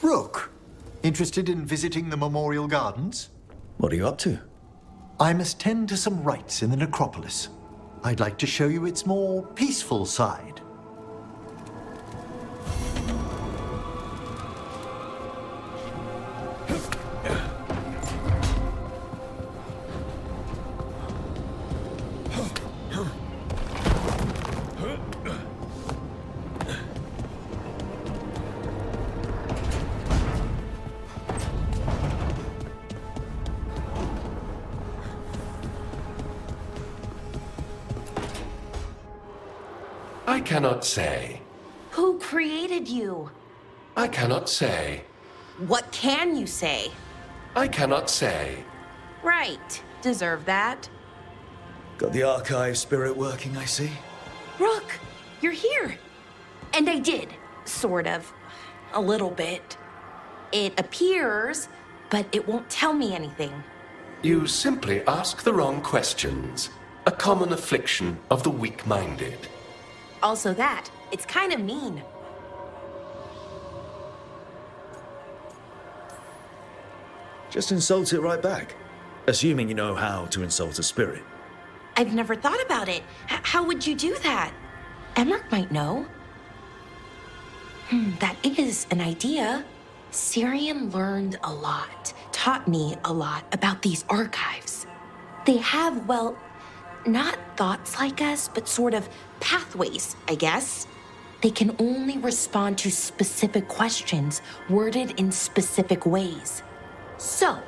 Rook, interested in visiting the Memorial Gardens? What are you up to? I must tend to some rites in the necropolis. I'd like to show you its more peaceful side. I cannot say. Who created you? I cannot say. What can you say? I cannot say. Right. Deserve that. Got the archive spirit working, I see. Rook, you're here. And I did. Sort of. A little bit. It appears, but it won't tell me anything. You simply ask the wrong questions. A common affliction of the weak-minded. Also that. It's kind of mean. Just insult it right back. Assuming you know how to insult a spirit. I've never thought about it. How would you do that? Emmerich might know. That is an idea. Syrian learned a lot, taught me a lot about these archives. They have, well, not thoughts like us, but sort of pathways, I guess. They can only respond to specific questions worded in specific ways. So,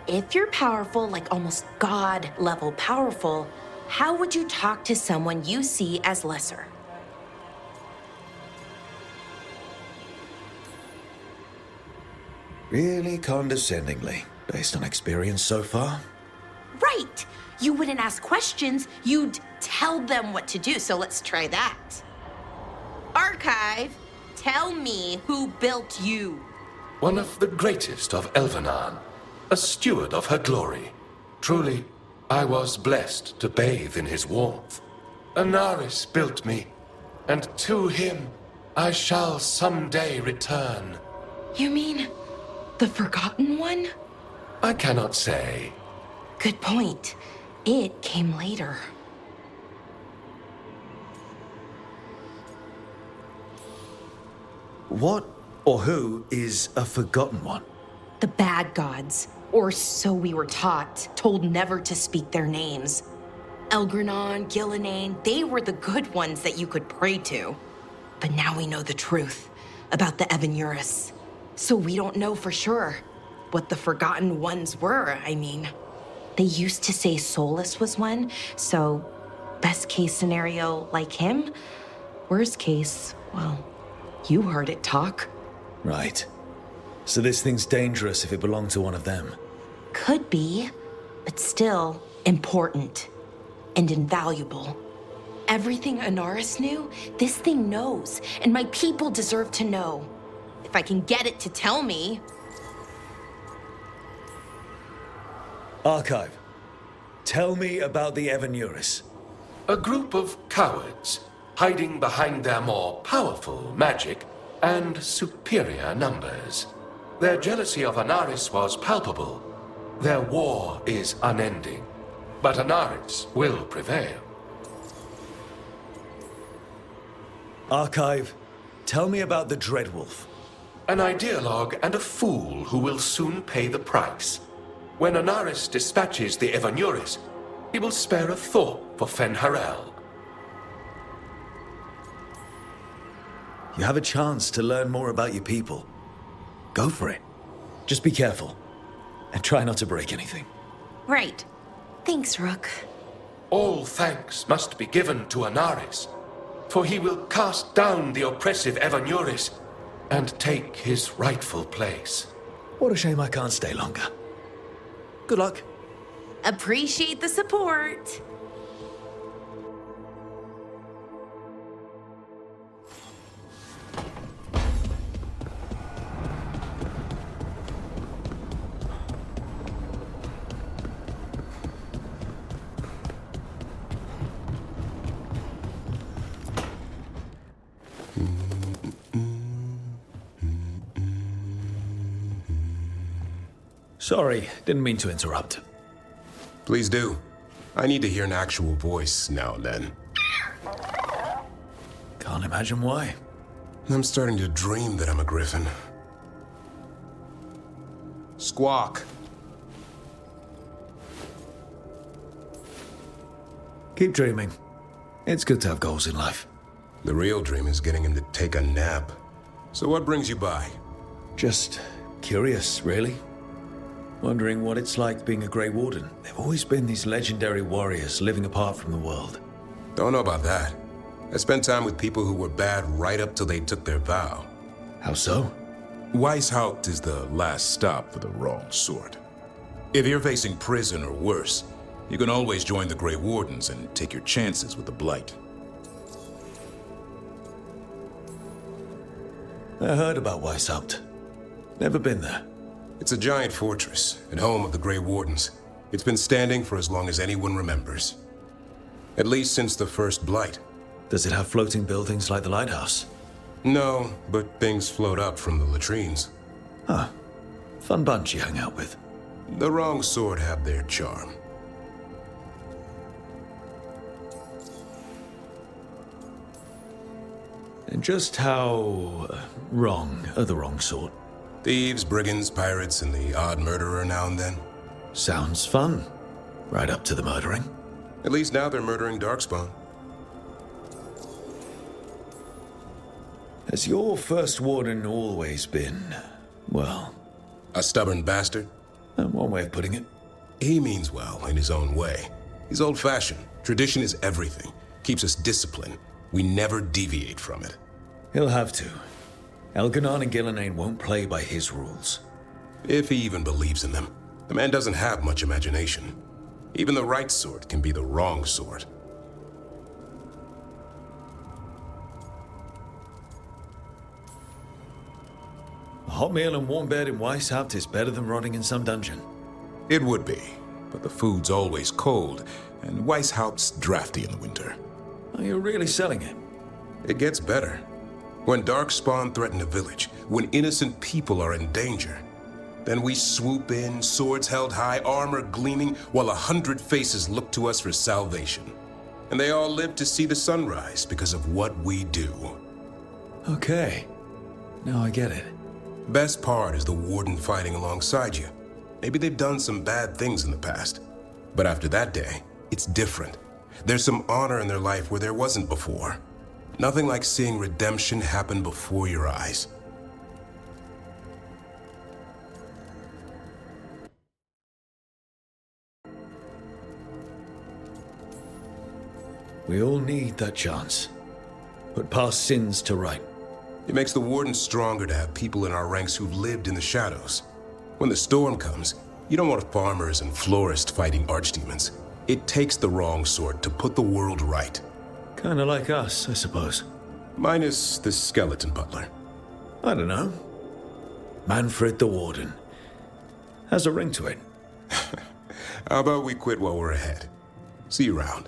if you're powerful, like almost God-level powerful, how would you talk to someone you see as lesser? Really condescendingly, based on experience so far. Right! You wouldn't ask questions, you'd tell them what to do, so let's try that. Archive, tell me who built you. One of the greatest of Elvenan, a steward of her glory. Truly, I was blessed to bathe in his warmth. Anaris built me, and to him I shall someday return. You mean the Forgotten One? I cannot say. Good point. It came later. What or who is a Forgotten One? The bad gods, or so we were taught, told never to speak their names. Elgranon, Gillinane, they were the good ones that you could pray to. But now we know the truth about the Evanuris. So we don't know for sure what the Forgotten Ones were, I mean. They used to say Solus was one, so best case scenario like him. Worst case, well, you heard it talk. Right. So this thing's dangerous if it belonged to one of them. Could be, but still important and invaluable. Everything Anaris knew, this thing knows, and my people deserve to know. If I can get it to tell me. Archive, tell me about the Evanuris. A group of cowards, hiding behind their more powerful magic and superior numbers. Their jealousy of Anaris was palpable. Their war is unending, but Anaris will prevail. Archive, tell me about the Dreadwolf. An ideologue and a fool who will soon pay the price. When Anaris dispatches the Evanuris, he will spare a thought for Fen'Harel. You have a chance to learn more about your people. Go for it. Just be careful. And try not to break anything. Right. Thanks, Rook. All thanks must be given to Anaris, for he will cast down the oppressive Evanuris and take his rightful place. What a shame I can't stay longer. Good luck. Appreciate the support. Sorry, didn't mean to interrupt. Please do. I need to hear an actual voice now and then. Can't imagine why. I'm starting to dream that I'm a griffin. Squawk. Keep dreaming. It's good to have goals in life. The real dream is getting him to take a nap. So what brings you by? Just curious, really. Wondering what it's like being a Grey Warden. They've always been these legendary warriors living apart from the world. Don't know about that. I spent time with people who were bad right up till they took their vow. How so? Weishaupt is the last stop for the wrong sort. If you're facing prison or worse, you can always join the Grey Wardens and take your chances with the Blight. I heard about Weishaupt. Never been there. It's a giant fortress and home of the Grey Wardens. It's been standing for as long as anyone remembers. At least since the first Blight. Does it have floating buildings like the lighthouse? No, but things float up from the latrines. Huh. Fun bunch you hang out with. The wrong sort have their charm. And just how wrong are the wrong sort? Thieves, brigands, pirates, and the odd murderer now and then. Sounds fun. Right up to the murdering. At least now they're murdering Darkspawn. Has your first warden always been, well... A stubborn bastard? One way of putting it. He means well in his own way. He's old-fashioned. Tradition is everything. Keeps us disciplined. We never deviate from it. He'll have to. Elganon and Gillenane won't play by his rules. If he even believes in them. The man doesn't have much imagination. Even the right sort can be the wrong sort. A hot meal and warm bed in Weishaupt is better than rotting in some dungeon. It would be, but the food's always cold, and Weishaupt's drafty in the winter. Oh, you're really selling it. It gets better. When Darkspawn threaten a village, when innocent people are in danger, then we swoop in, swords held high, armor gleaming, while 100 faces look to us for salvation. And they all live to see the sunrise because of what we do. Okay. Now I get it. Best part is the warden fighting alongside you. Maybe they've done some bad things in the past. But after that day, it's different. There's some honor in their life where there wasn't before. Nothing like seeing redemption happen before your eyes. We all need that chance. Put past sins to right. It makes the warden stronger to have people in our ranks who've lived in the shadows. When the storm comes, you don't want farmers and florists fighting archdemons. It takes the wrong sort to put the world right. Kinda like us, I suppose. Minus the skeleton butler. I don't know. Manfred the Warden. Has a ring to it. How about we quit while we're ahead? See you around.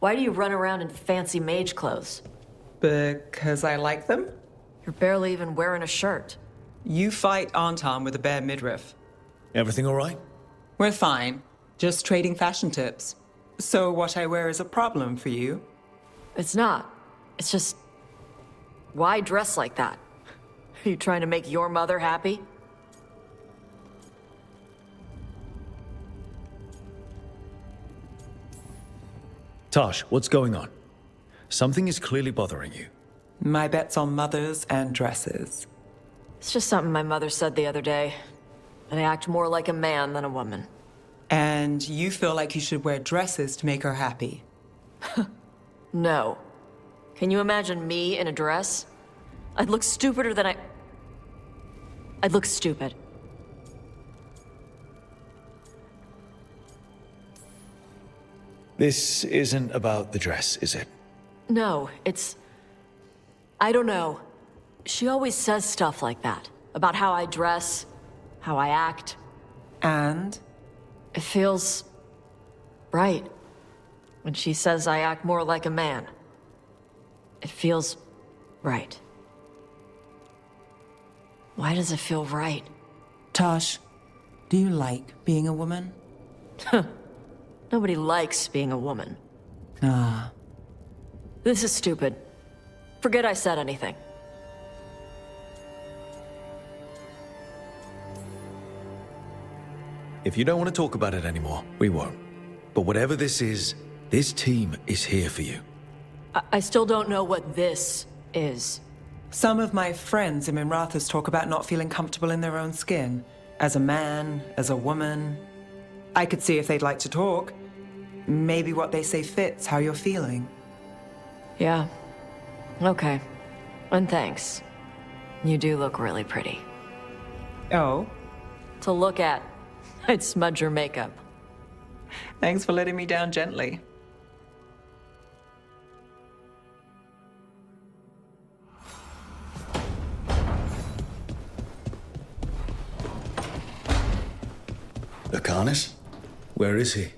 Why do you run around in fancy mage clothes? Because I like them? You're barely even wearing a shirt. You fight Anton with a bare midriff. Everything all right? We're fine. Just trading fashion tips. So what I wear is a problem for you? It's not. It's just... Why dress like that? Are you trying to make your mother happy? Tosh, what's going on? Something is clearly bothering you. My bet's on mothers and dresses. It's just something my mother said the other day. And I act more like a man than a woman. And you feel like you should wear dresses to make her happy. No. Can you imagine me in a dress? I'd look stupider than I'd look stupid. This isn't about the dress, is it? No, it's... I don't know. She always says stuff like that. about how I dress, how I act. And? It feels right when she says I act more like a man. It feels right. Why does it feel right? Tosh, do you like being a woman? Nobody likes being a woman. Ah. This is stupid. Forget I said anything. If you don't want to talk about it anymore, we won't. But whatever this is, this team is here for you. I still don't know what this is. Some of my friends in Minrathous talk about not feeling comfortable in their own skin. As a man, as a woman. I could see if they'd like to talk. Maybe what they say fits how you're feeling. Yeah. Okay. And thanks. You do look really pretty. Oh? To look at, I'd smudge your makeup. Thanks for letting me down gently. Lucanus? Where is he?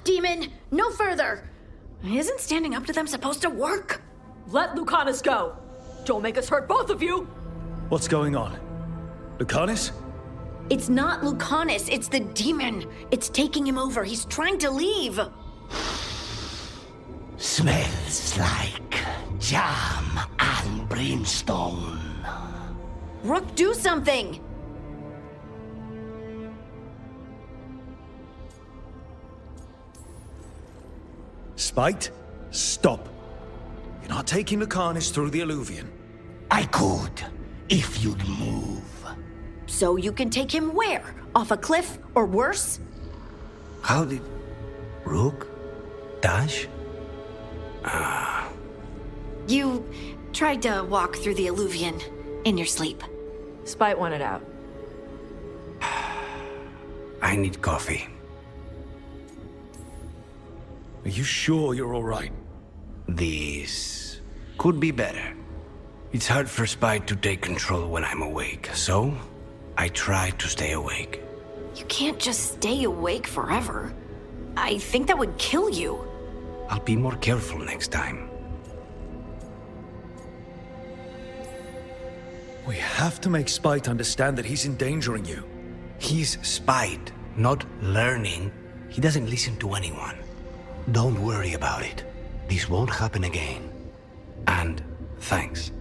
Demon! No further! Isn't standing up to them supposed to work? Let Lucanus go! Don't make us hurt both of you! What's going on? Lucanus? It's not Lucanus, it's the demon. It's taking him over. He's trying to leave. Smells like jam and brimstone. Rook, do something! Spite? Stop. You're not taking Lucanus through the Alluvion. I could, if you'd move. So you can take him where? Off a cliff, or worse? How did... Rook? Dash? You tried to walk through the Alluvion in your sleep. Spite wanted out. I need coffee. Are you sure you're all right? This could be better. It's hard for Spite to take control when I'm awake, so I try to stay awake. You can't just stay awake forever. I think that would kill you. I'll be more careful next time. We have to make Spite understand that he's endangering you. He's Spite, not learning. He doesn't listen to anyone. Don't worry about it. This won't happen again. And thanks.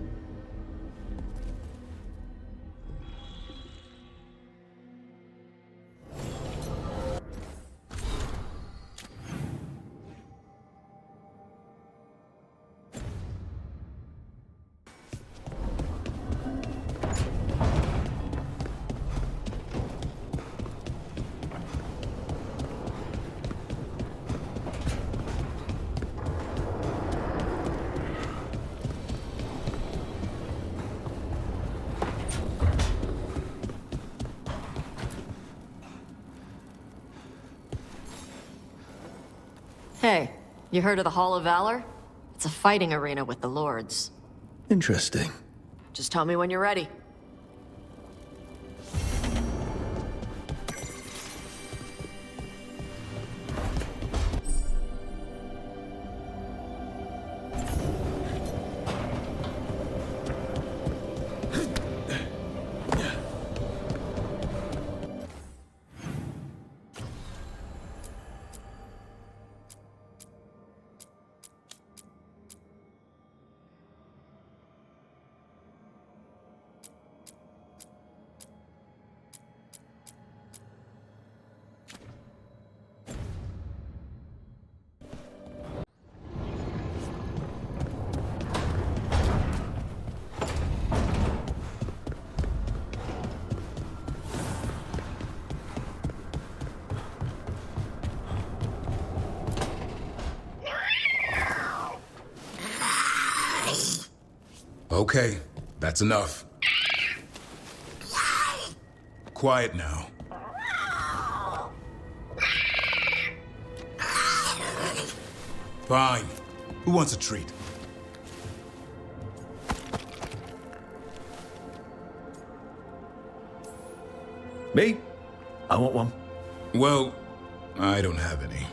Hey, you heard of the Hall of Valor? It's a fighting arena with the lords. Interesting. Just tell me when you're ready. Okay, that's enough. Quiet now. Fine. Who wants a treat? Me? I want one. Well, I don't have any.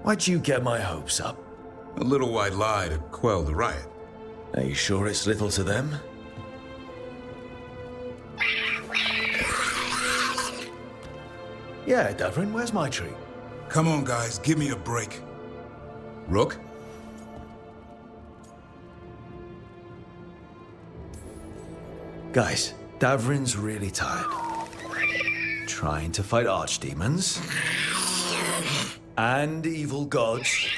Why'd you get my hopes up? A little white lie to quell the riot. Are you sure it's little to them? Yeah, Davrin, where's my treat? Come on, guys, give me a break. Rook? Guys, Davrin's really tired. Trying to fight archdemons and evil gods.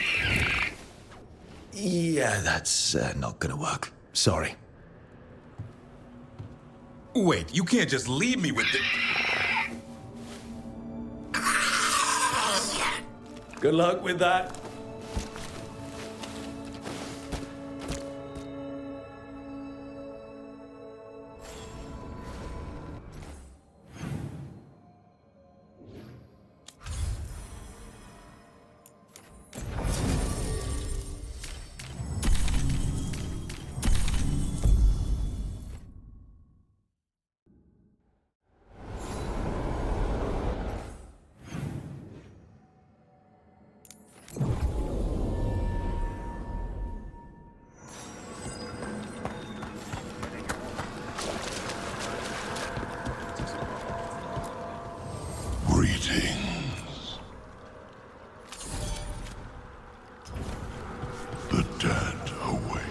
Yeah, that's not gonna work. Sorry. Wait, you can't just leave me with the... Good luck with that. Greetings. The dead awake.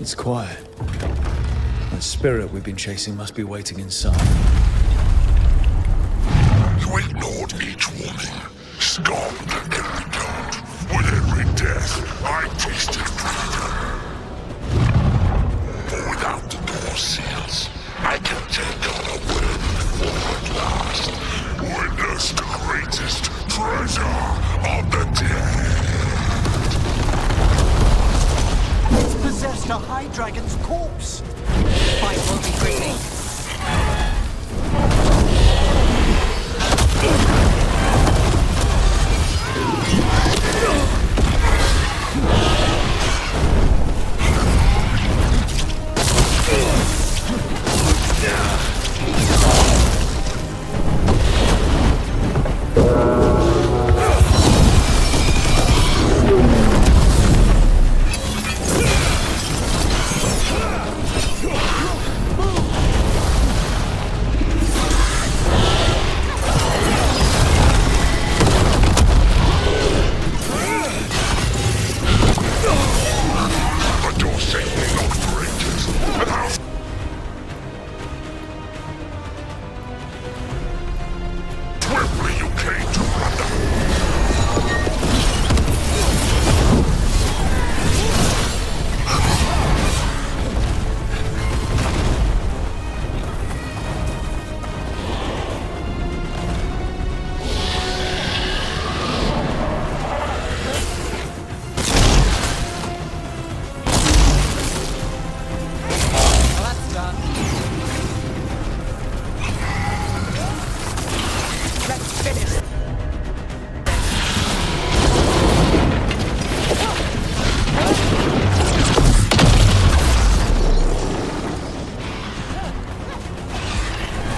It's quiet. That spirit we've been chasing must be waiting inside. You ignored each warning, stopped every doubt. With every death, I tasted freedom. But without the door seals, I can take on a will before at last. Witness the greatest treasure of the dead. It's possessed a High Dragon's corpse. Fight won't be pretty.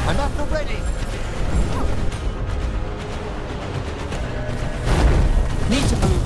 I'm at the ready. Need to move.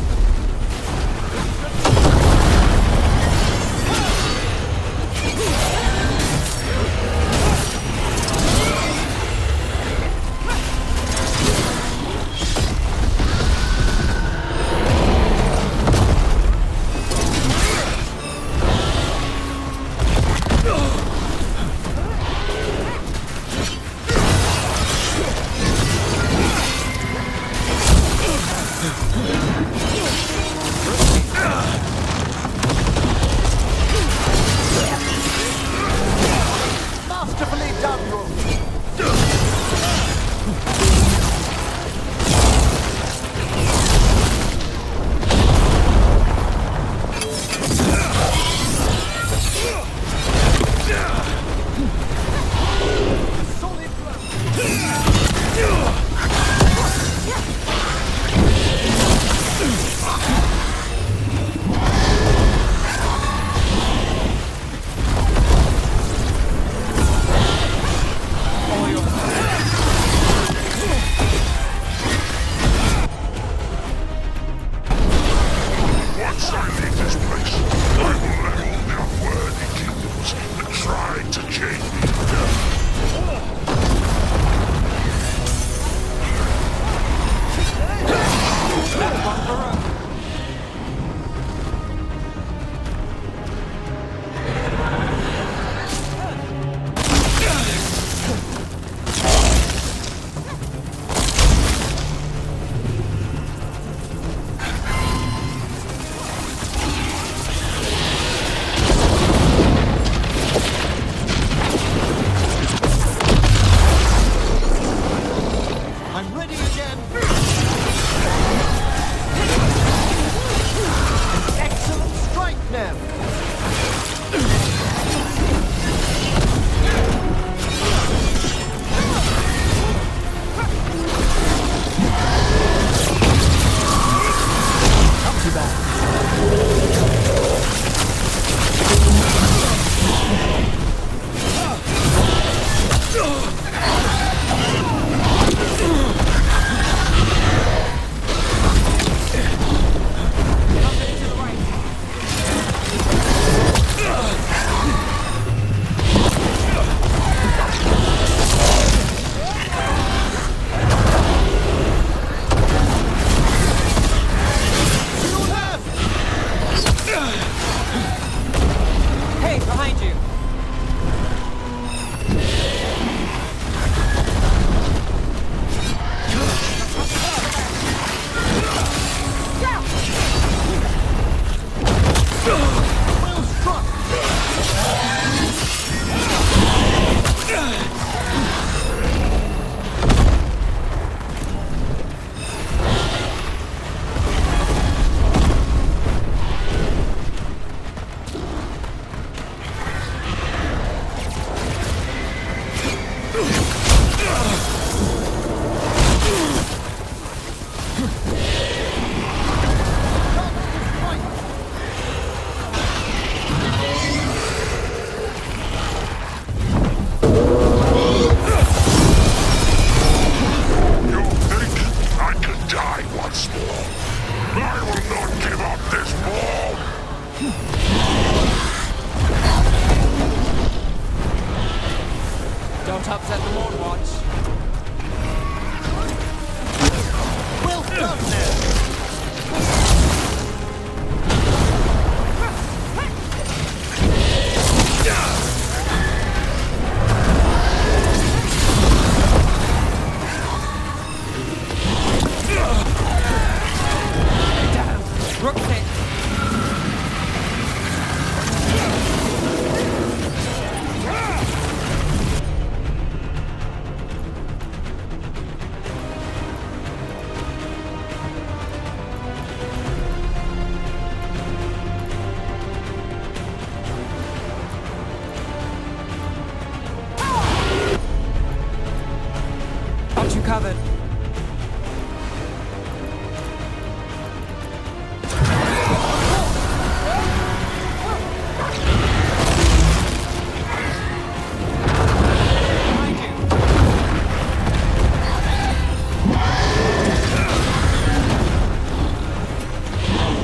Don't upset the Ward Watch. Well done there! Rook's hit. Got you covered.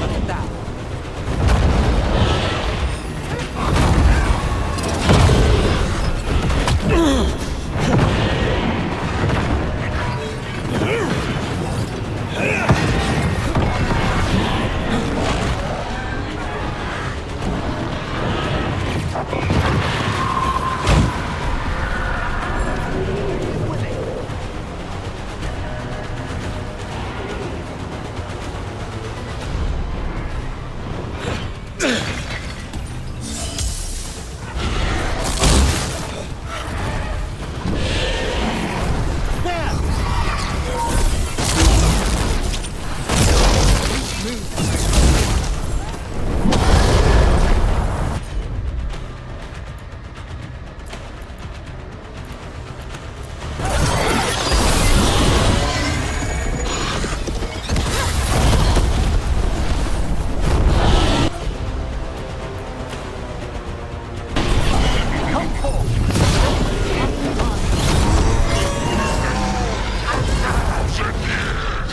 Look at that.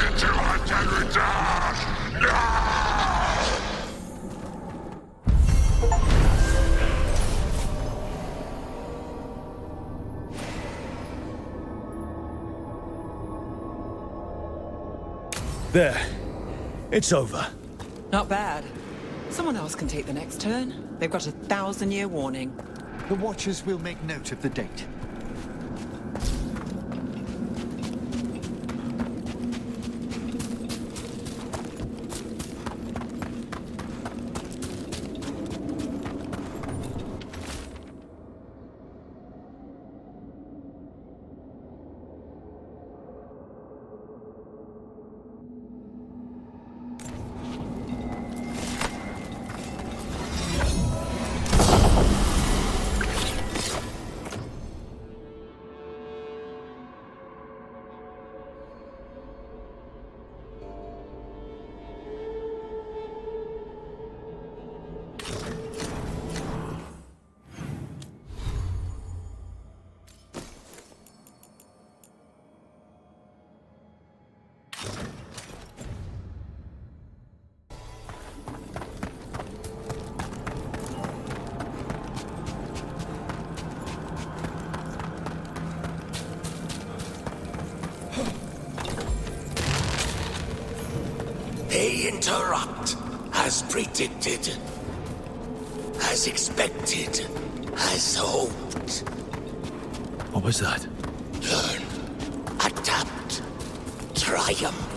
Until I can return! There. It's over. Not bad. Someone else can take the next turn. They've got a 1,000-year warning. The Watchers will make note of the date. They interrupt, as predicted, as expected, as hoped. What was that? Learn, adapt, triumph.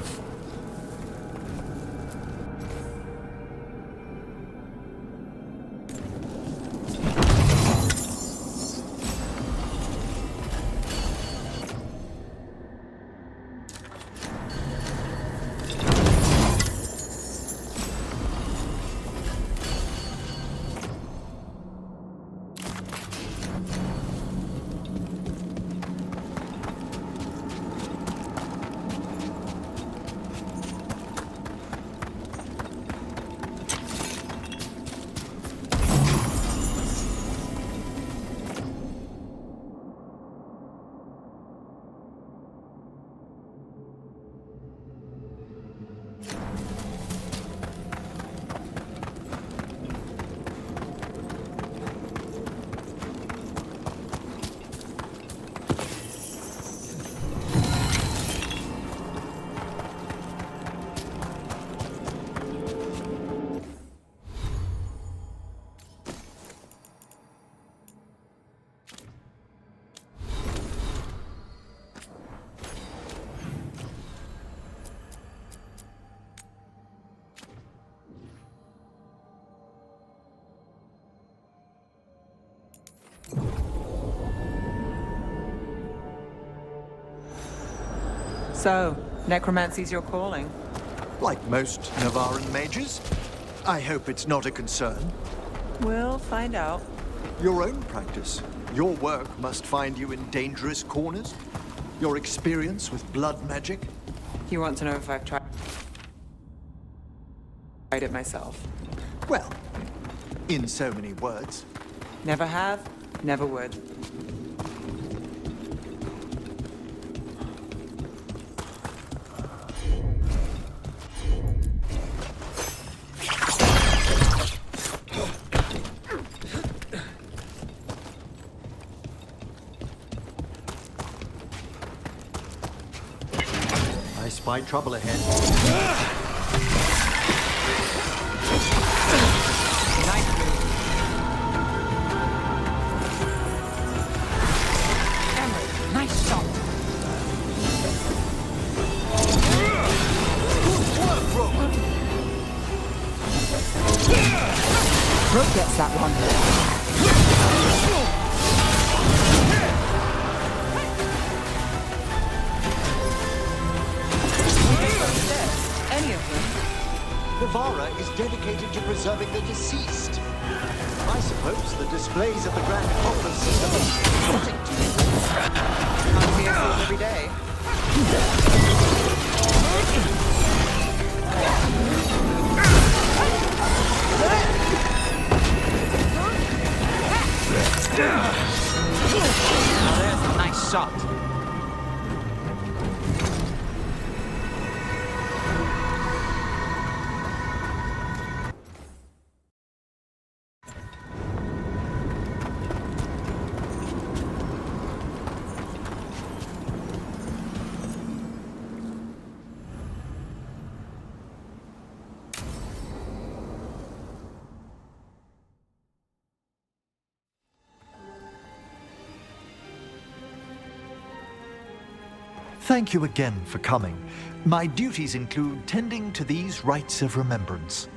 So, necromancy's your calling. Like most Navaran mages. I hope it's not a concern. We'll find out. Your own practice. Your work must find you in dangerous corners. Your experience with blood magic. You want to know if I've tried it myself? Well, in so many words. Never have, never would. I spy trouble ahead. Nice move. Emerald, nice shot. Brooke gets that one. Any of them? Navara is dedicated to preserving the deceased. I suppose the displays of the Grand Conference system are nothing to you. I see us every day. Now there's a nice shot. Thank you again for coming. My duties include tending to these rites of remembrance.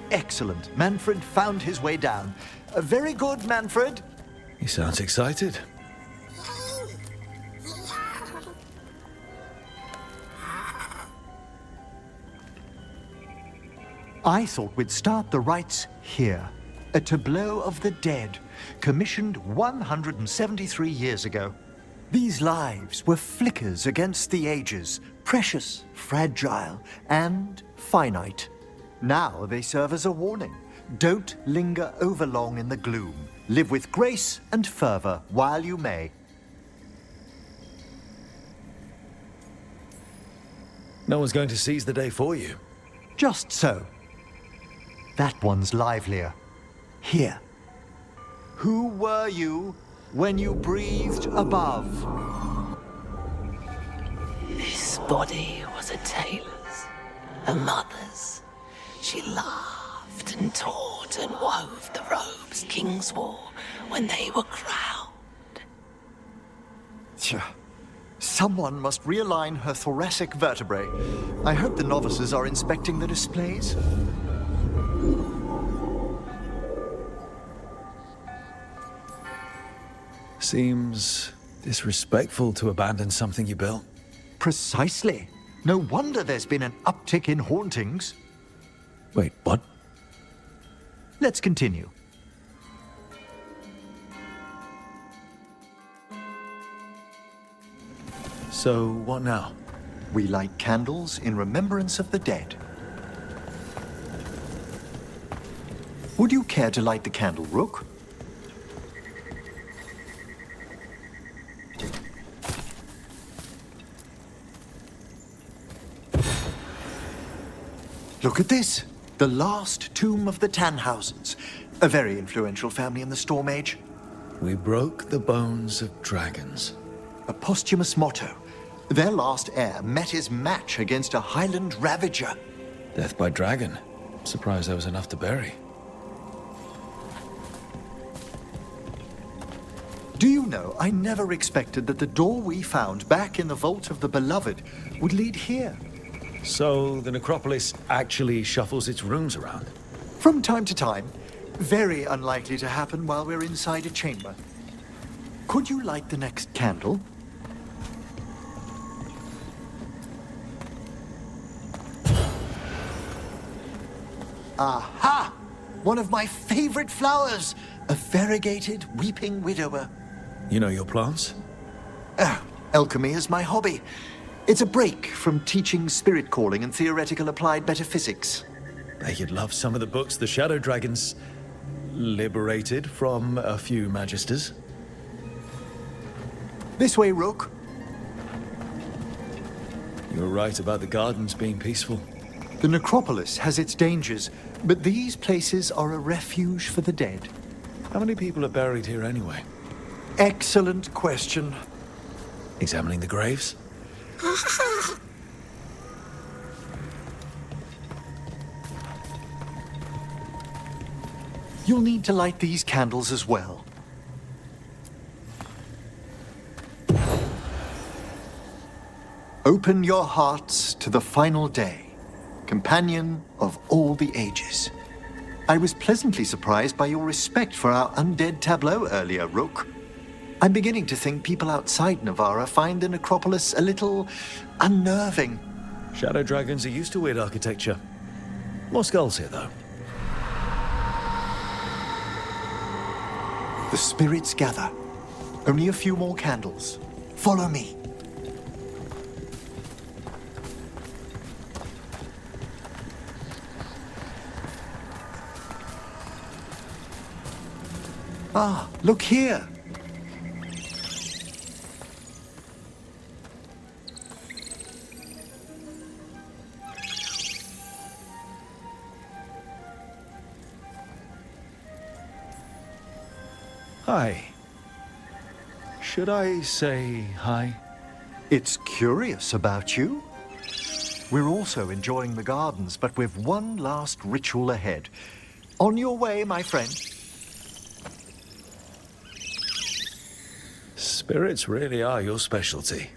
Excellent. Manfred found his way down. Very good, Manfred. He sounds excited. I thought we'd start the rites here. A tableau of the dead, commissioned 173 years ago. These lives were flickers against the ages, precious, fragile, and finite. Now they serve as a warning. Don't linger overlong in the gloom. Live with grace and fervor while you may. No one's going to seize the day for you. Just so. That one's livelier. Here. Who were you when you breathed above? This body was a tailor's, a mother's. She laughed and taught and wove the robes kings wore when they were crowned. Tja. Someone must realign her thoracic vertebrae. I hope the novices are inspecting the displays. Seems disrespectful to abandon something you built. Precisely. No wonder there's been an uptick in hauntings. Wait, what? Let's continue. So, what now? We light candles in remembrance of the dead. Would you care to light the candle, Rook? Look at this. The last tomb of the Tannhausens. A very influential family in the Storm Age. We broke the bones of dragons. A posthumous motto. Their last heir met his match against a Highland Ravager. Death by dragon. Surprised there was enough to bury. Do you know, I never expected that the door we found back in the Vault of the Beloved would lead here. So, the necropolis actually shuffles its rooms around? From time to time. Very unlikely to happen while we're inside a chamber. Could you light the next candle? Aha! One of my favorite flowers, a variegated weeping widower. You know your plants? Alchemy is my hobby. It's a break from teaching spirit calling and theoretical applied metaphysics. Bet you'd love some of the books the Shadow Dragons liberated from a few magisters. This way, Rook. You're right about the gardens being peaceful. The necropolis has its dangers, but these places are a refuge for the dead. How many people are buried here anyway? Excellent question. Examining the graves? You'll need to light these candles as well. Open your hearts to the final day, companion of all the ages. I was pleasantly surprised by your respect for our undead tableau earlier, Rook. I'm beginning to think people outside Navarra find the necropolis a little unnerving. Shadow Dragons are used to weird architecture. More skulls here, though. The spirits gather. Only a few more candles. Follow me. Ah, look here. Hi. Should I say hi? It's curious about you. We're also enjoying the gardens, but with one last ritual ahead. On your way, my friend. Spirits really are your specialty.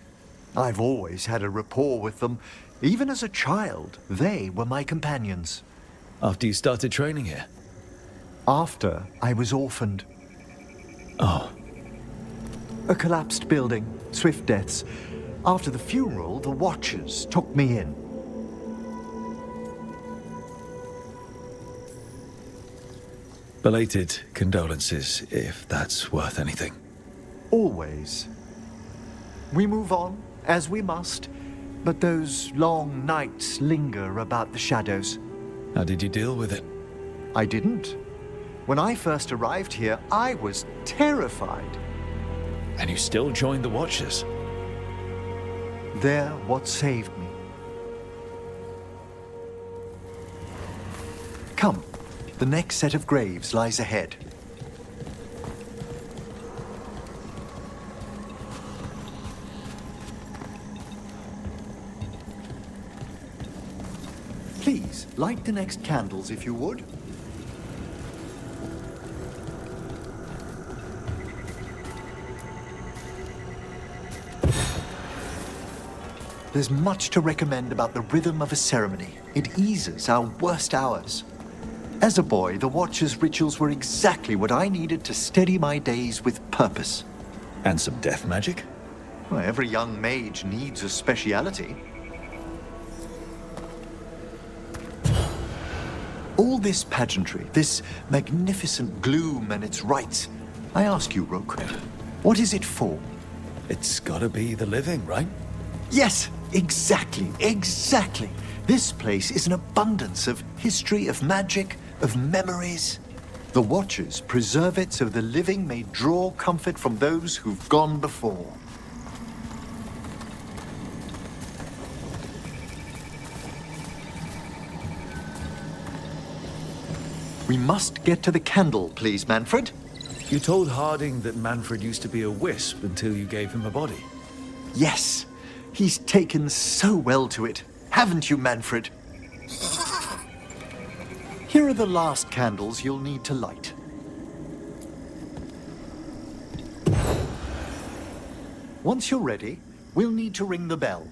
I've always had a rapport with them. Even as a child, they were my companions. After you started training here? After I was orphaned. Oh. A collapsed building, swift deaths. After the funeral, the Watchers took me in. Belated condolences, if that's worth anything. Always. We move on, as we must, but those long nights linger about the shadows. How did you deal with it? I didn't. When I first arrived here, I was terrified. And you still joined the Watchers? They're what saved me. Come, the next set of graves lies ahead. Please, light the next candles if you would. There's much to recommend about the rhythm of a ceremony. It eases our worst hours. As a boy, the Watcher's rituals were exactly what I needed to steady my days with purpose. And some death magic? Well, every young mage needs a speciality. All this pageantry, this magnificent gloom and its rites. I ask you, Rook, what is it for? It's gotta be the living, right? Yes, exactly, exactly. This place is an abundance of history, of magic, of memories. The Watchers preserve it so the living may draw comfort from those who've gone before. We must get to the candle, please, Manfred. You told Harding that Manfred used to be a wisp until you gave him a body. Yes, he's taken so well to it. Haven't you, Manfred? Here are the last candles you'll need to light. Once you're ready, we'll need to ring the bell.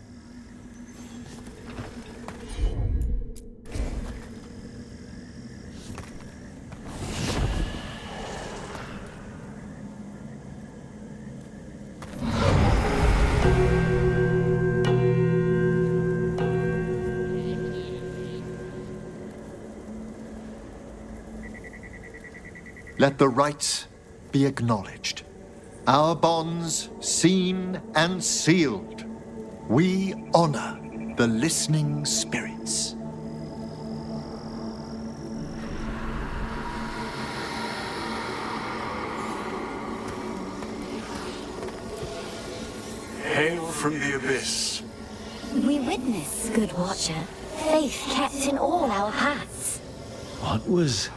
Let the rites be acknowledged. Our bonds seen and sealed. We honor the listening spirits. Hail from the abyss. We witness, good watcher, faith kept in all our paths. What was...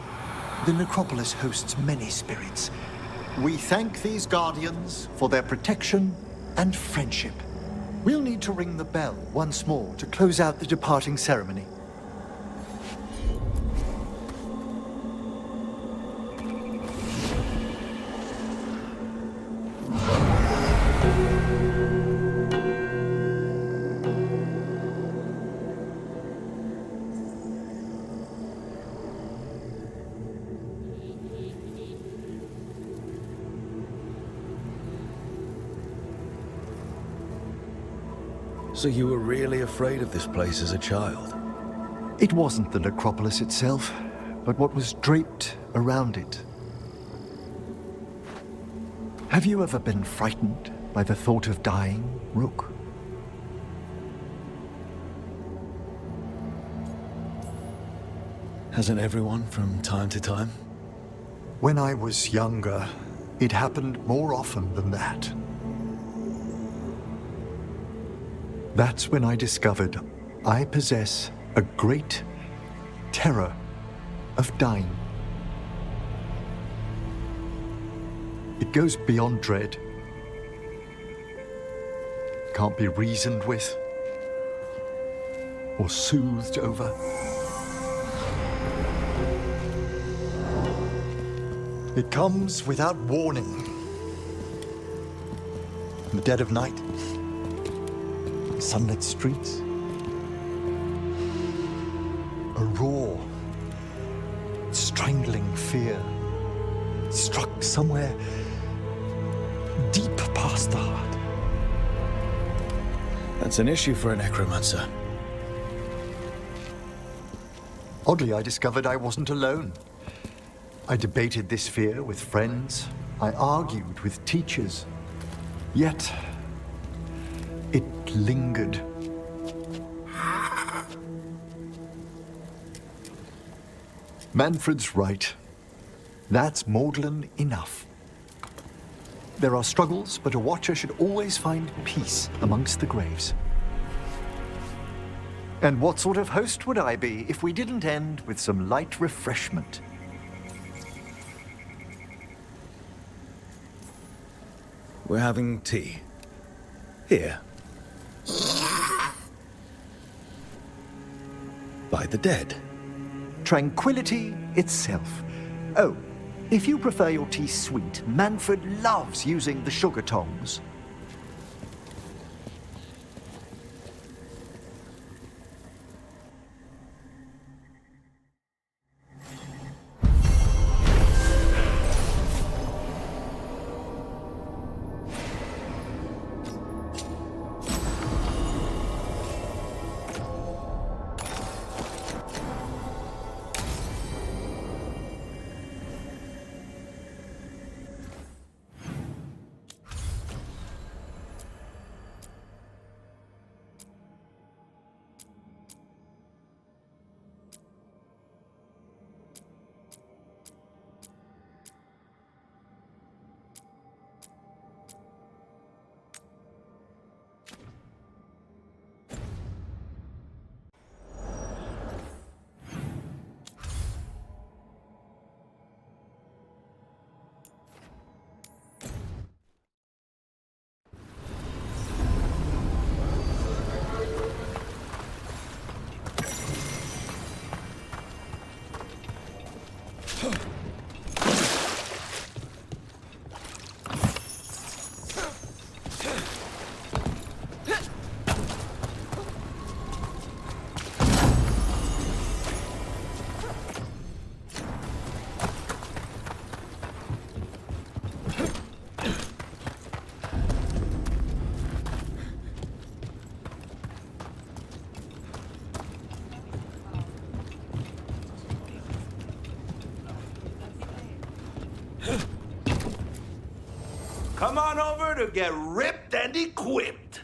The necropolis hosts many spirits. We thank these guardians for their protection and friendship. We'll need to ring the bell once more to close out the departing ceremony. So you were really afraid of this place as a child? It wasn't the necropolis itself, but what was draped around it. Have you ever been frightened by the thought of dying, Rook? Hasn't everyone from time to time? When I was younger, it happened more often than that. That's when I discovered I possess a great terror of dying. It goes beyond dread. Can't be reasoned with or soothed over. It comes without warning. In the dead of night, sunlit streets, a raw, strangling fear struck somewhere deep past the heart. That's an issue for a necromancer. Oddly, I discovered I wasn't alone. I debated this fear with friends. I argued with teachers. Yet, it lingered. Manfred's right. That's maudlin enough. There are struggles, but a watcher should always find peace amongst the graves. And what sort of host would I be if we didn't end with some light refreshment? We're having tea. Here. By the dead. Tranquility itself. Oh, if you prefer your tea sweet, Manfred loves using the sugar tongs. Come on over to get ripped and equipped.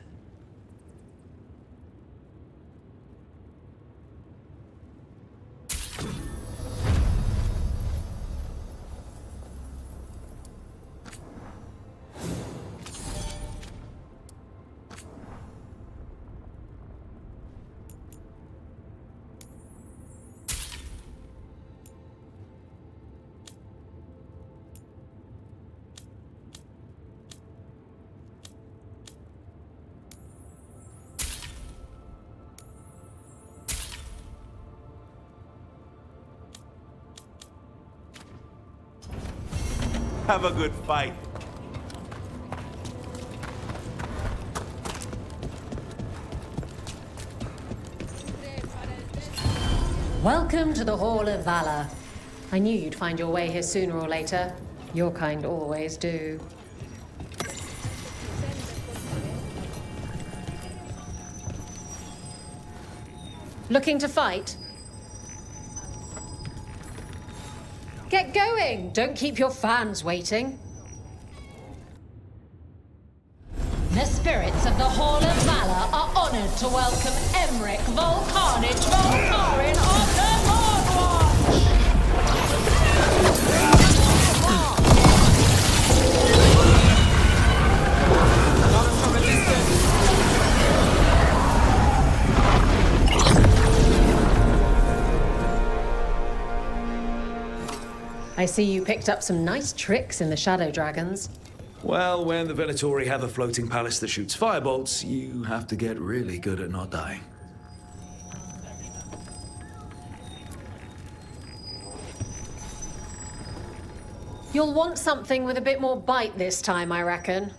Have a good fight. Welcome to the Hall of Valor. I knew you'd find your way here sooner or later. Your kind always do. Looking to fight? Get going! Don't keep your fans waiting. The spirits of the Hall of Valor are honored to welcome Emmerich Volcarnage Volcarin of the I see you picked up some nice tricks in the Shadow Dragons. Well, when the Venatori have a floating palace that shoots firebolts, you have to get really good at not dying. You'll want something with a bit more bite this time, I reckon.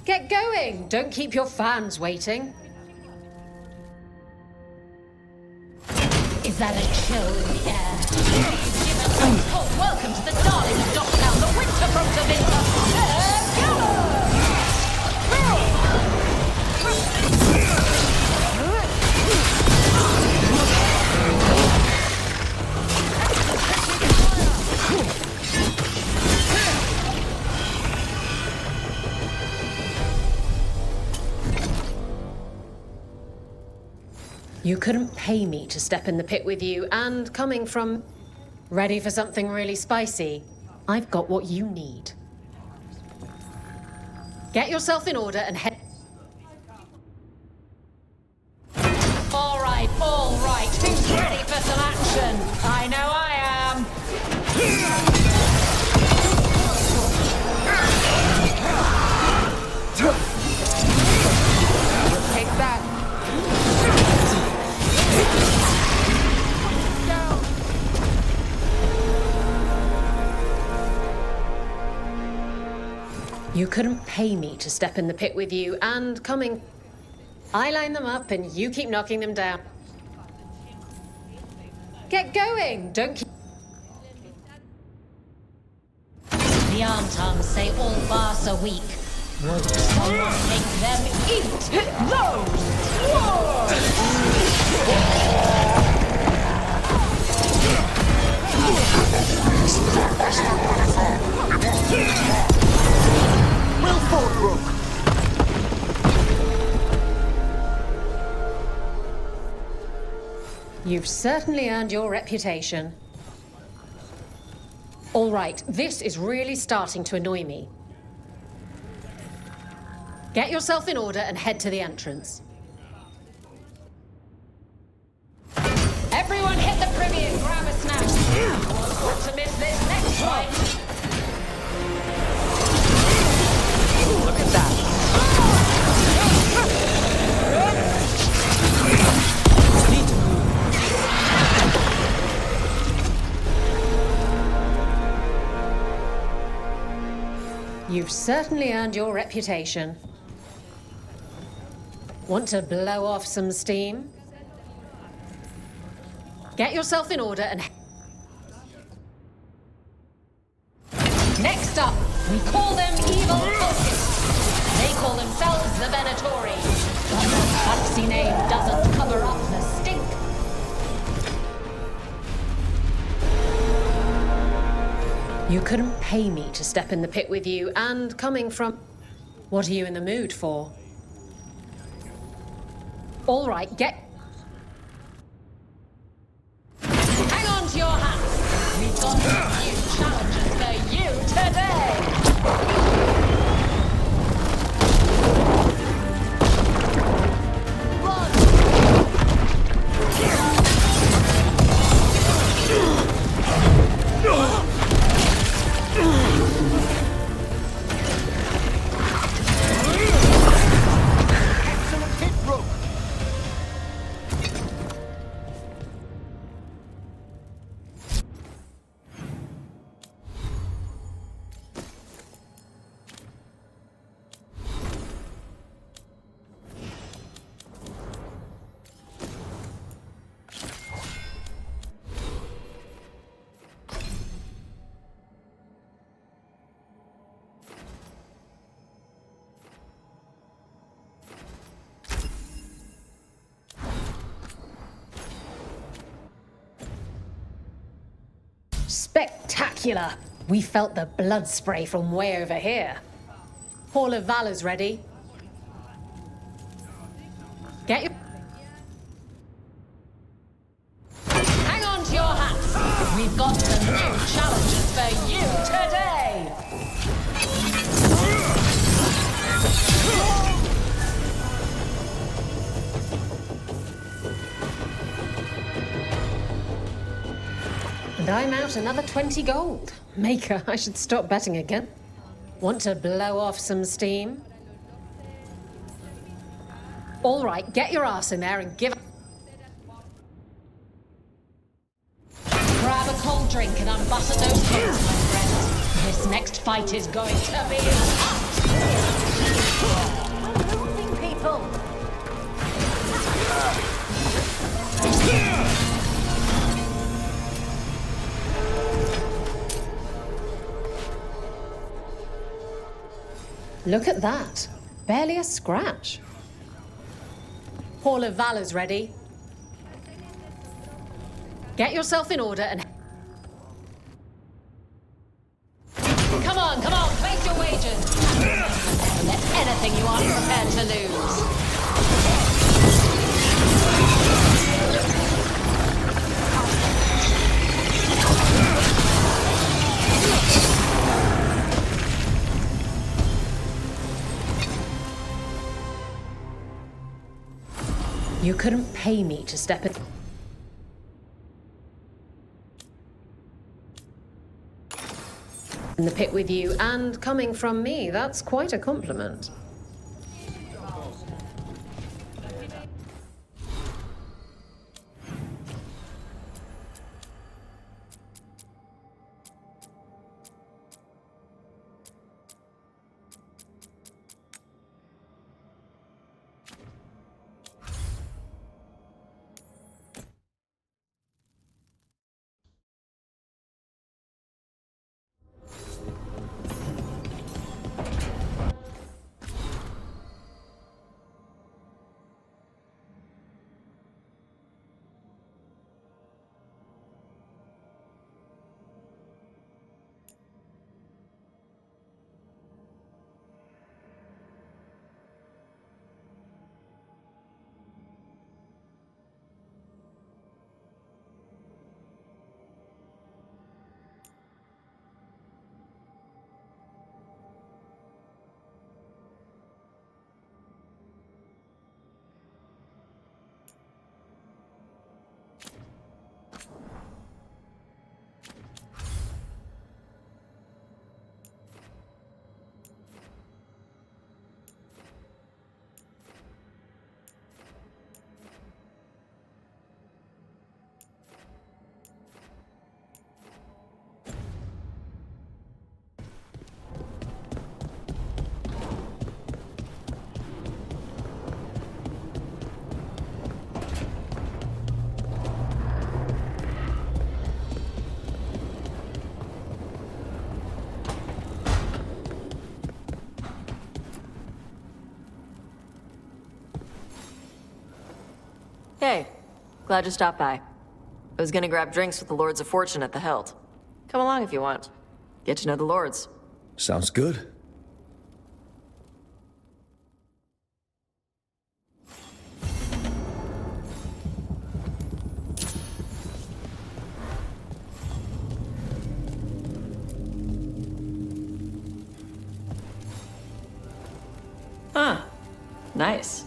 Get going! Don't keep your fans waiting. Is that a chill in the air? Oh, welcome to the darling of Docktown, the winter from Savinka, You couldn't pay me to step in the pit with you, and coming from... Ready for something really spicy? I've got what you need. Get yourself in order and head... All right, who's ready for some action? I know I am. Take that. You couldn't pay me to step in the pit with you, and coming... I line them up and you keep knocking them down. Get going! Don't keep... The Armtons say all bars are weak. Won't someone make them eat those Well fought, Rook. You've certainly earned your reputation. All right, this is really starting to annoy me. Get yourself in order and head to the entrance. Everyone hit the privy and grab a snack. No one wants to miss this next fight. Look at that. You've certainly earned your reputation. Want to blow off some steam? Get yourself in order and... Next up, we call them evil cultists. They call themselves the Venatori. But the fancy name doesn't cover up the stink. You couldn't pay me to step in the pit with you, and coming from... What are you in the mood for? All right, hang on to your hats! We've got some new challenges for you today! Excellent hit, Rook! Spectacular! We felt the blood spray from way over here. Hall of Valor's ready. Get your... Hang on to your hats! We've got some new challenges for you today! And I'm out another 20 gold. Maker, I should stop betting again. Want to blow off some steam? All right, get your ass in there and give... Grab a cold drink and unbutton those coats, my friend. This next fight is going to be hot! We're losing people! Look at that. Barely a scratch. Hall of Valor's ready. Get yourself in order and... Come on, place your wagers. Never let anything you aren't prepared to lose. You couldn't pay me to step in the pit with you, and coming from me, that's quite a compliment. Hey, glad you stopped by. I was gonna grab drinks with the Lords of Fortune at the Hilt. Come along if you want. Get to know the lords. Sounds good. Huh. Nice.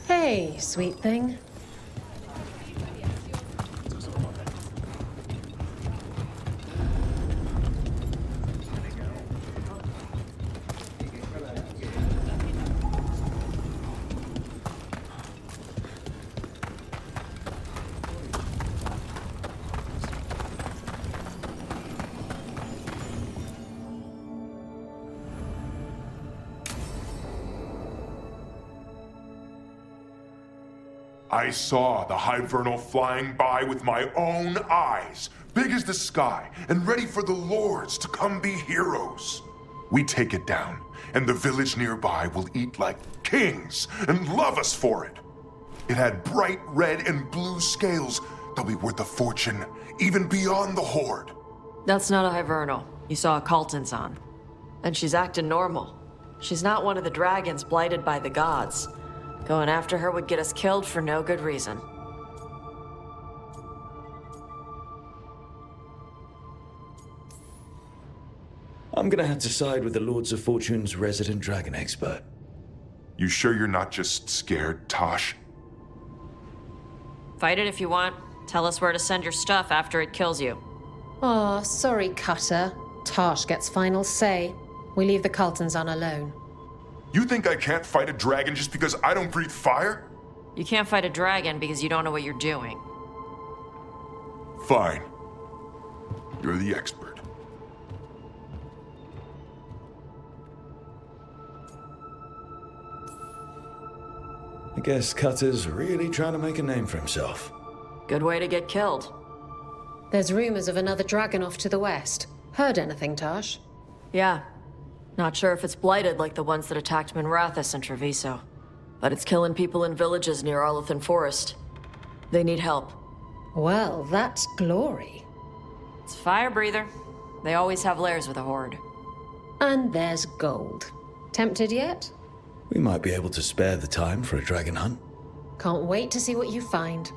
Hey, sweet thing. I saw the Hivernal flying by with my own eyes, big as the sky, and ready for the lords to come be heroes. We take it down, and the village nearby will eat like kings and love us for it. It had bright red and blue scales. They'll be worth a fortune, even beyond the Horde. That's not a Hivernal. You saw a Calton's on. And she's acting normal. She's not one of the dragons blighted by the gods. Going after her would get us killed for no good reason. I'm gonna have to side with the Lords of Fortune's resident dragon expert. You sure you're not just scared, Tosh? Fight it if you want. Tell us where to send your stuff after it kills you. Aw, sorry, Cutter. Tosh gets final say. We leave the Caltons on alone. You think I can't fight a dragon just because I don't breathe fire? You can't fight a dragon because you don't know what you're doing. Fine. You're the expert. I guess Cutter's really trying to make a name for himself. Good way to get killed. There's rumors of another dragon off to the west. Heard anything, Tosh? Yeah. Not sure if it's blighted like the ones that attacked Minrathous and Treviso. But it's killing people in villages near Arlethan Forest. They need help. Well, that's glory. It's fire breather. They always have lairs with a horde. And there's gold. Tempted yet? We might be able to spare the time for a dragon hunt. Can't wait to see what you find.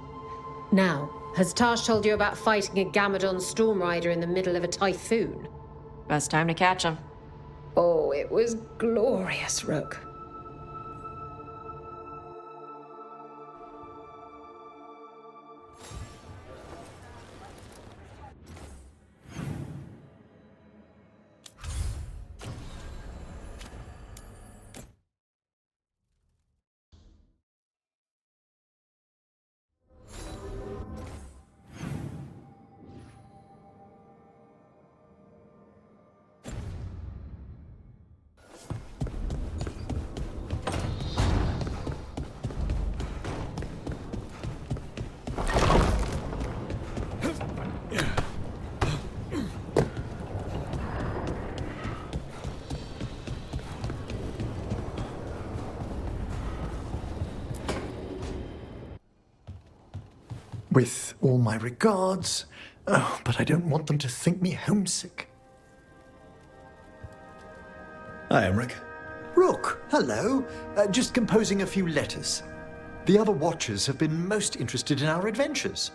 Now, has Tosh told you about fighting a Gamadon storm rider in the middle of a typhoon? Best time to catch him. Oh, it was glorious, Rook. With all my regards. Oh, but I don't want them to think me homesick. Hi, Emmerich. Rook, hello. Just composing a few letters. The other Watchers have been most interested in our adventures.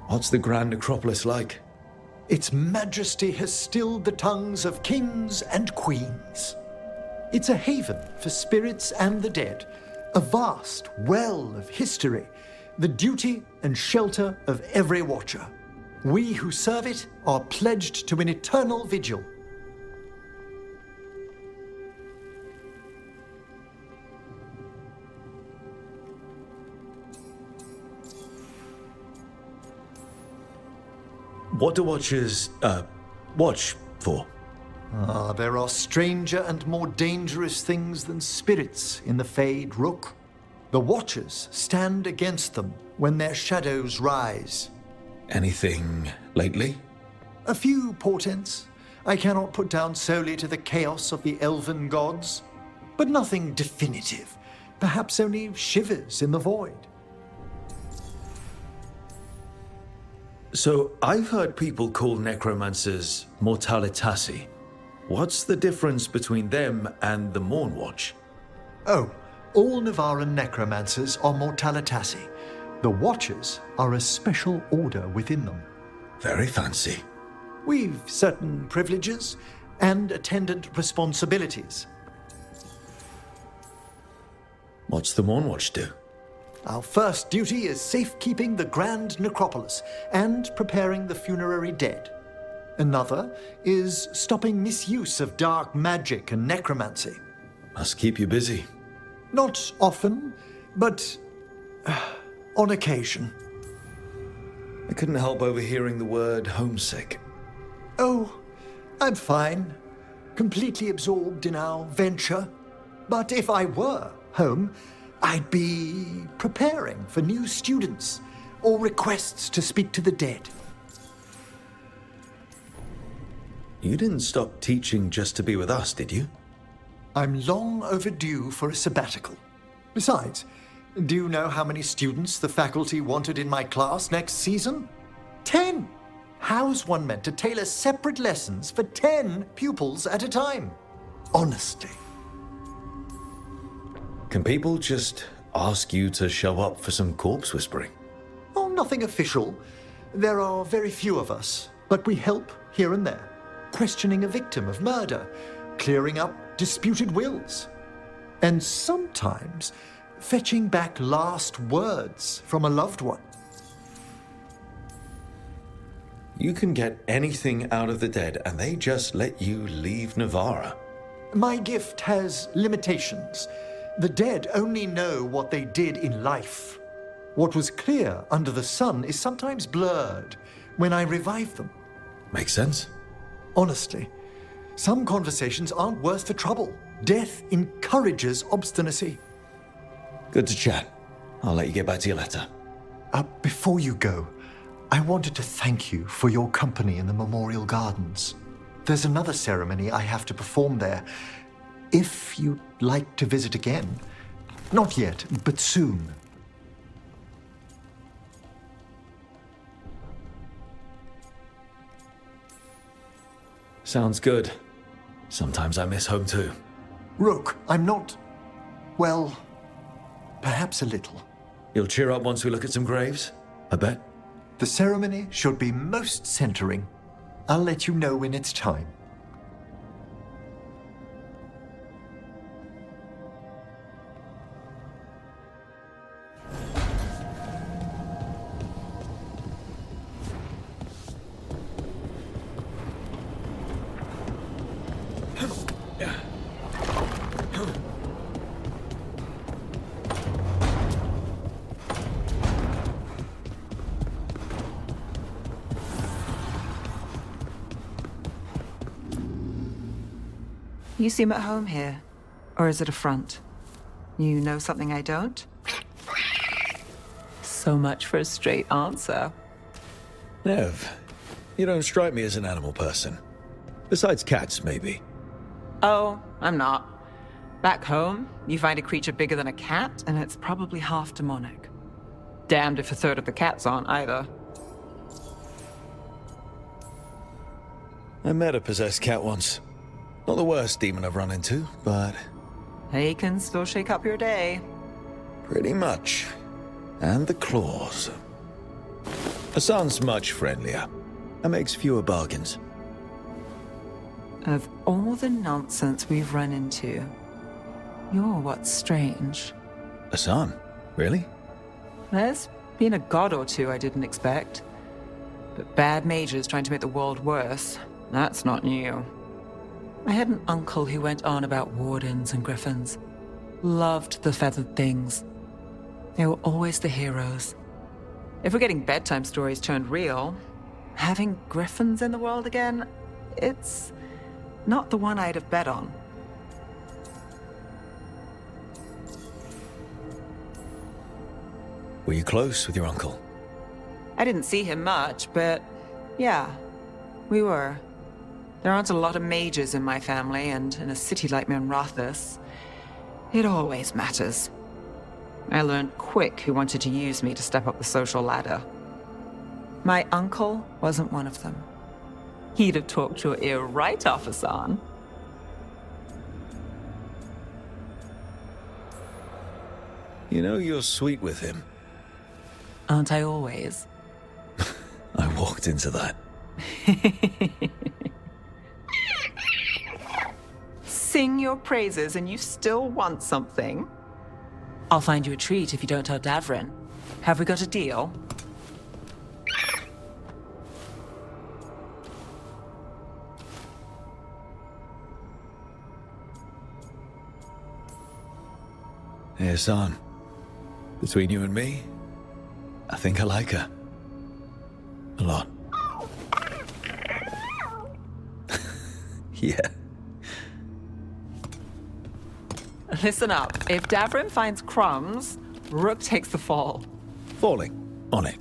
What's the Grand Acropolis like? Its majesty has stilled the tongues of kings and queens. It's a haven for spirits and the dead, a vast well of history, the duty and shelter of every watcher. We who serve it are pledged to an eternal vigil. What do watchers, watch for? There are stranger and more dangerous things than spirits in the Fade Rook. The Watchers stand against them when their shadows rise. Anything lately? A few portents I cannot put down solely to the chaos of the elven gods, but nothing definitive. Perhaps only shivers in the void. So, I've heard people call necromancers mortalitasi. What's the difference between them and the Mornwatch? Oh, all Navaran necromancers are mortalitasi. The Watchers are a special order within them. Very fancy. We've certain privileges and attendant responsibilities. What's the Mornwatch do? Our first duty is safekeeping the Grand Necropolis and preparing the funerary dead. Another is stopping misuse of dark magic and necromancy. Must keep you busy. Not often, but on occasion. I couldn't help overhearing the word homesick. Oh, I'm fine. Completely absorbed in our venture. But if I were home, I'd be preparing for new students or requests to speak to the dead. You didn't stop teaching just to be with us, did you? I'm long overdue for a sabbatical. Besides, do you know how many students the faculty wanted in my class next season? 10! How's one meant to tailor separate lessons for 10 pupils at a time? Honestly. Can people just ask you to show up for some corpse whispering? Oh, nothing official. There are very few of us, but we help here and there. Questioning a victim of murder, clearing up disputed wills, and sometimes fetching back last words from a loved one. You can get anything out of the dead, and they just let you leave Navarra. My gift has limitations. The dead only know what they did in life. What was clear under the sun is sometimes blurred when I revive them. Makes sense. Honestly, some conversations aren't worth the trouble. Death encourages obstinacy. Good to chat. I'll let you get back to your letter. Before you go, I wanted to thank you for your company in the Memorial Gardens. There's another ceremony I have to perform there. If you'd like to visit again. Not yet, but soon. Sounds good. Sometimes I miss home too. Rook, I'm not... well, perhaps a little. You'll cheer up once we look at some graves, I bet. The ceremony should be most centering. I'll let you know when it's time. You seem at home here. Or is it a front? You know something I don't? So much for a straight answer. Nev, you don't strike me as an animal person. Besides cats, maybe. Oh, I'm not. Back home, you find a creature bigger than a cat, and it's probably half demonic. Damned if a third of the cats aren't either. I met a possessed cat once. Not the worst demon I've run into, but... They can still shake up your day. Pretty much. And the claws. Sounds much friendlier. And makes fewer bargains. Of all the nonsense we've run into, You're what's strange. Hassan? Really? There's been a god or two I didn't expect. But bad mages trying to make the world worse, that's not new. I had an uncle who went on about wardens and griffins. Loved the feathered things. They were always the heroes. If we're getting bedtime stories turned real, having griffins in the world again, it's not the one I'd have bet on. Were you close with your uncle? I didn't see him much, but yeah, we were. There aren't a lot of mages in my family, and in a city like Minrathous, it always matters. I learned quick who wanted to use me to step up the social ladder. My uncle wasn't one of them. He'd have talked your ear right off, Hassan. You know you're sweet with him. Aren't I always? I walked into that. Sing your praises and you still want something? I'll find you a treat if you don't tell Davrin. Have we got a deal? Hey, Hassan. Between you and me, I think I like her. A lot. Yeah. Listen up. If Davrin finds crumbs, Rook takes the fall. Falling. On it.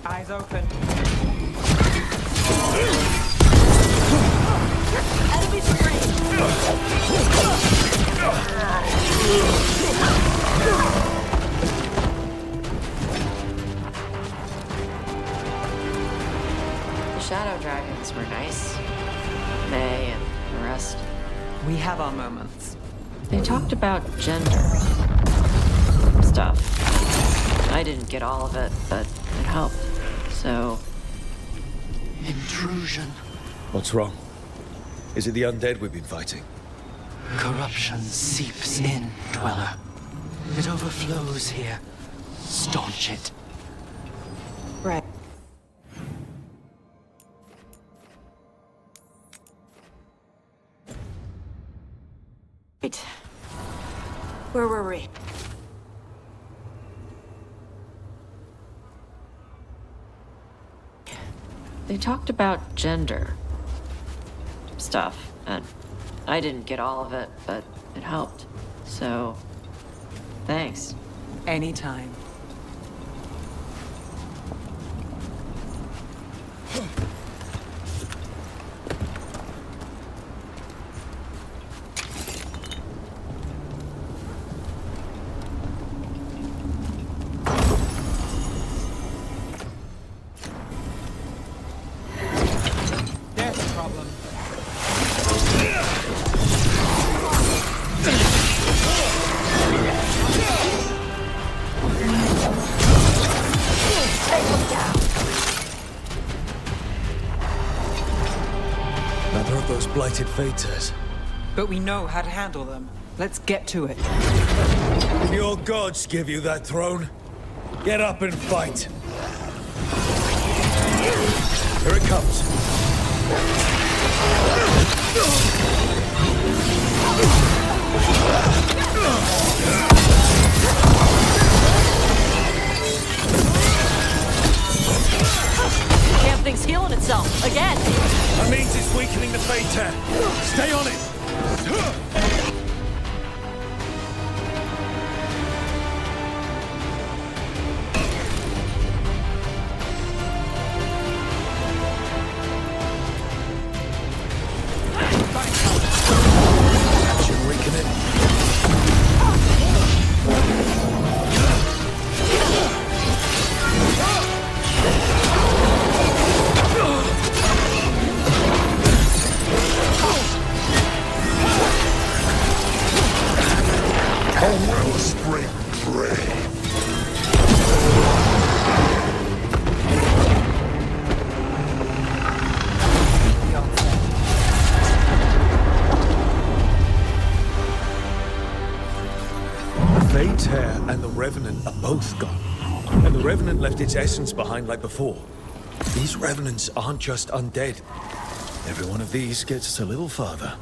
Eyes open. Enemy free! The Shadow Dragons were nice. May and the rest. We have our moments. They talked about gender stuff. I didn't get all of it, but it helped. So... Intrusion. What's wrong? Is it the undead we've been fighting? Corruption seeps in, Dweller. It overflows here. Staunch it. Right. Wait. Where were we? They talked about gender stuff, and I didn't get all of it, but it helped. So... Thanks. Anytime. There's the problem. Another of those blighted Faters. But we know how to handle them. Let's get to it. Did your gods give you that throne? Get up and fight. Here it comes. Damn thing's healing itself. Again. That means it's weakening the Fater. Stay on it. That should weaken it. A wellspring drain. Fater and the Revenant are both gone. And the Revenant left its essence behind like before. These Revenants aren't just undead. Every one of these gets us a little farther.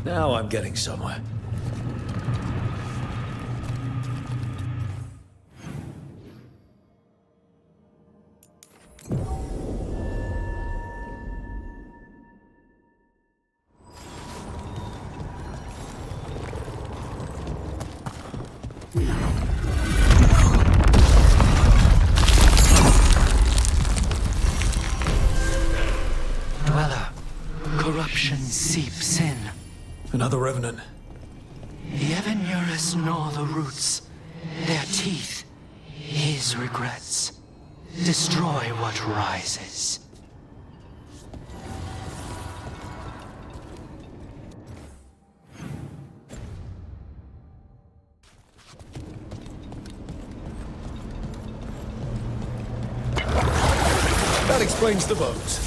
Now I'm getting somewhere. Dweller, corruption seeps in. Another Revenant. The ever nearest gnaw the roots. Their teeth, his regrets. Destroy what rises. That explains the bones.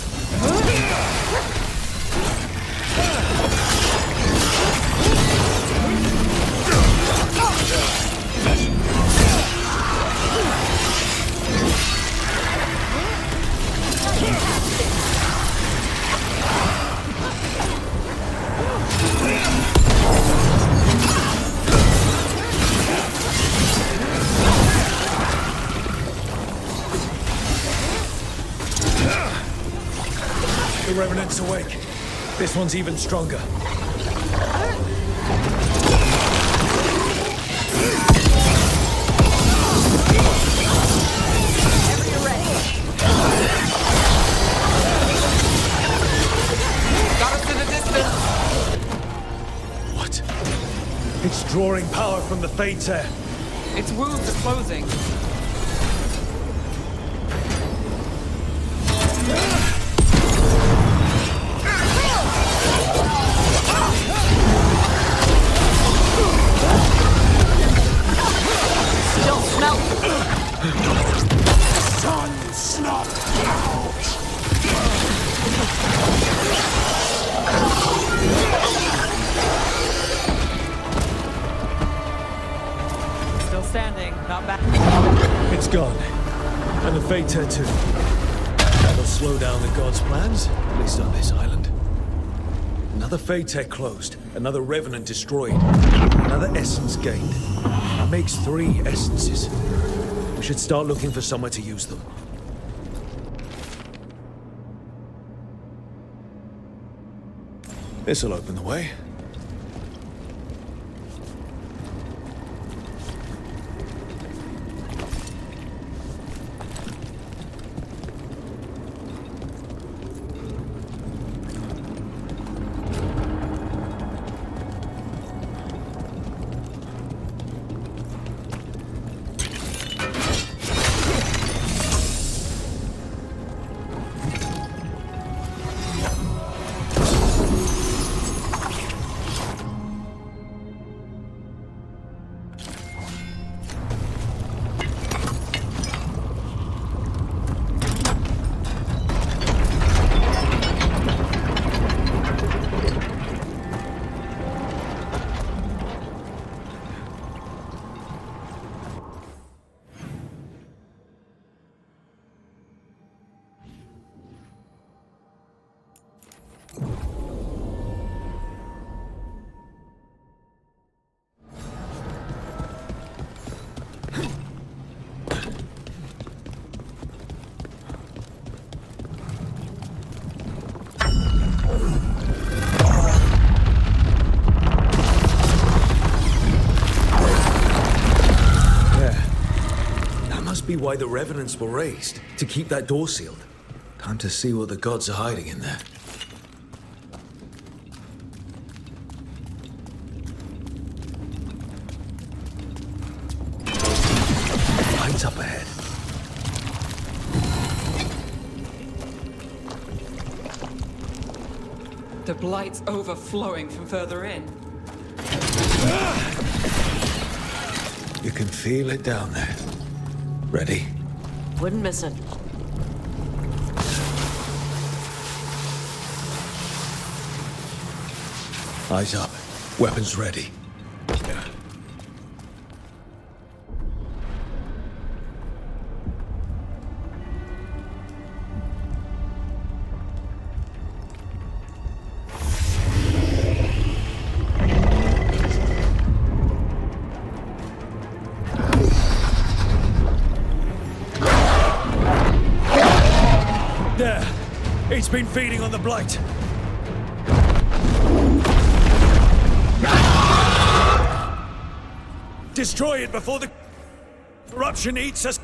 awake. This one's even stronger. Got us in the distance. What? It's drawing power from the Fates air. Its wounds are closing. Still smell. Sun snuffed out! Still standing, not back. It's gone. And the Fate air too. That'll slow down the gods' plans, at least on this island. Another Fate air closed, another Revenant destroyed, another essence gained. That makes 3 essences. We should start looking for somewhere to use them. This'll open the way. Be why the Revenants were raised, to keep that door sealed. Time to see what the gods are hiding in there. Lights up ahead. The blight's overflowing from further in. You can feel it down there. Ready? Wouldn't miss it. Eyes up. Weapons ready. There! It's been feeding on the blight! Destroy it before the corruption eats us!